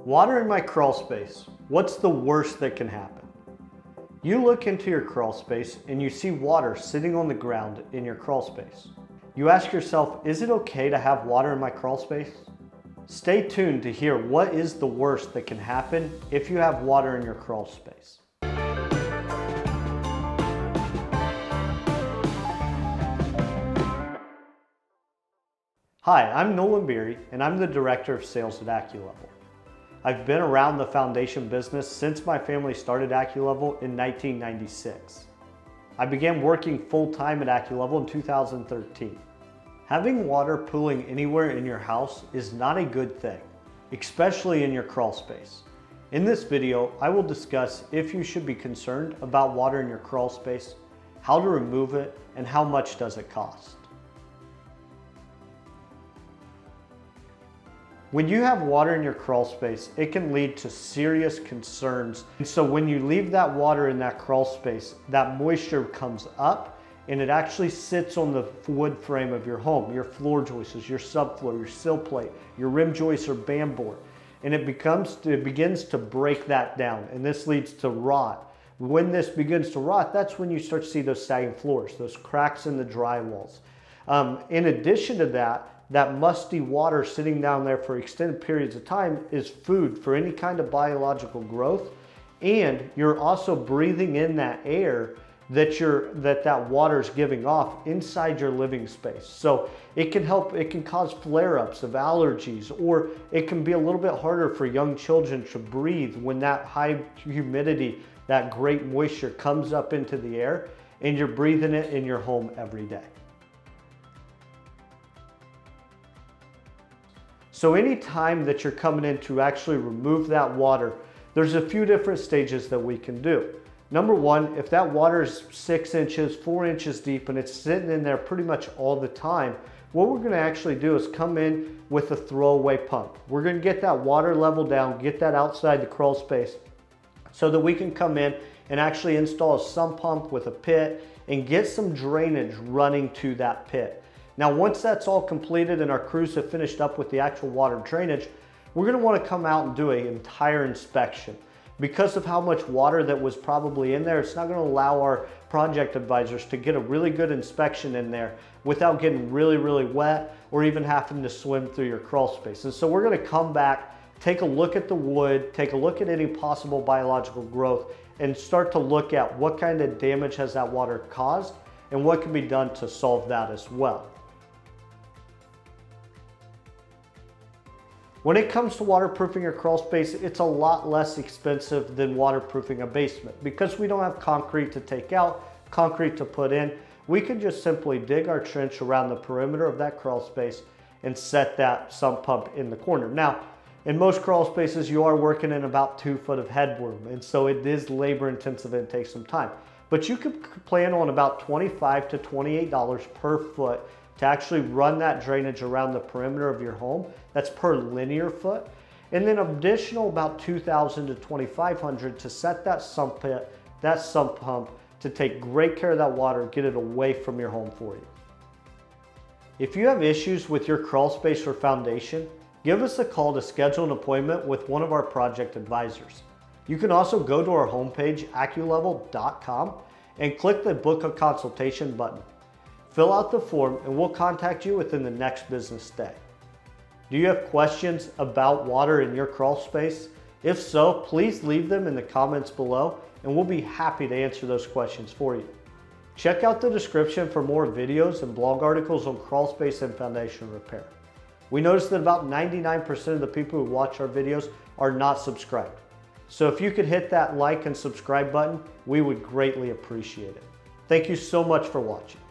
Water in my crawl space. What's the worst that can happen? You look into your crawl space and you see water sitting on the ground in your crawl space. You ask yourself, is it okay to have water in my crawl space? Stay tuned to hear what is the worst that can happen if you have water in your crawl space. Hi, I'm Nolan Beery and I'm the Director of Sales at AccuLevel. I've been around the foundation business since my family started AccuLevel in 1996. I began working full-time at AccuLevel in 2013. Having water pooling anywhere in your house is not a good thing, especially in your crawl space. In this video, I will discuss if you should be concerned about water in your crawl space, how to remove it, and how much does it cost. When you have water in your crawl space, it can lead to serious concerns. And so when you leave that water in that crawl space, that moisture comes up and it actually sits on the wood frame of your home, your floor joists, your subfloor, your sill plate, your rim joists or band board. And it begins to break that down, and this leads to rot. When this begins to rot, that's when you start to see those sagging floors, those cracks in the drywalls. In addition to that musty water sitting down there for extended periods of time is food for any kind of biological growth, and you're also breathing in that air that water is giving off inside your living space. So it can cause flare-ups of allergies, or it can be a little bit harder for young children to breathe when that high humidity, that great moisture comes up into the air and you're breathing it in your home every day. So anytime that you're coming in to actually remove that water, there's a few different stages that we can do. Number one, if that water is 6 inches, 4 inches deep, and it's sitting in there pretty much all the time, what we're gonna actually do is come in with a throwaway pump. We're gonna get that water level down, get that outside the crawl space, so that we can come in and actually install a sump pump with a pit and get some drainage running to that pit. Now, once that's all completed and our crews have finished up with the actual water drainage, we're gonna wanna come out and do an entire inspection. Because of how much water that was probably in there, it's not gonna allow our project advisors to get a really good inspection in there without getting really, really wet or even having to swim through your crawl space. And so we're gonna come back, take a look at the wood, take a look at any possible biological growth, and start to look at what kind of damage has that water caused and what can be done to solve that as well. When it comes to waterproofing your crawl space, it's a lot less expensive than waterproofing a basement. Because we don't have concrete to take out, concrete to put in, we can just simply dig our trench around the perimeter of that crawl space and set that sump pump in the corner. Now, in most crawl spaces, you are working in about 2 foot of headroom, and so it is labor intensive and it takes some time. But you could plan on about $25 to $28 per foot to actually run that drainage around the perimeter of your home. That's per linear foot. And then additional about $2,000 to $2,500 to set that sump pit, that sump pump, to take great care of that water, get it away from your home for you. If you have issues with your crawl space or foundation, give us a call to schedule an appointment with one of our project advisors. You can also go to our homepage, AccuLevel.com, and click the Book a Consultation button. Fill out the form and we'll contact you within the next business day. Do you have questions about water in your crawl space? If so, please leave them in the comments below and we'll be happy to answer those questions for you. Check out the description for more videos and blog articles on crawl space and foundation repair. We noticed that about 99% of the people who watch our videos are not subscribed. So if you could hit that like and subscribe button, we would greatly appreciate it. Thank you so much for watching.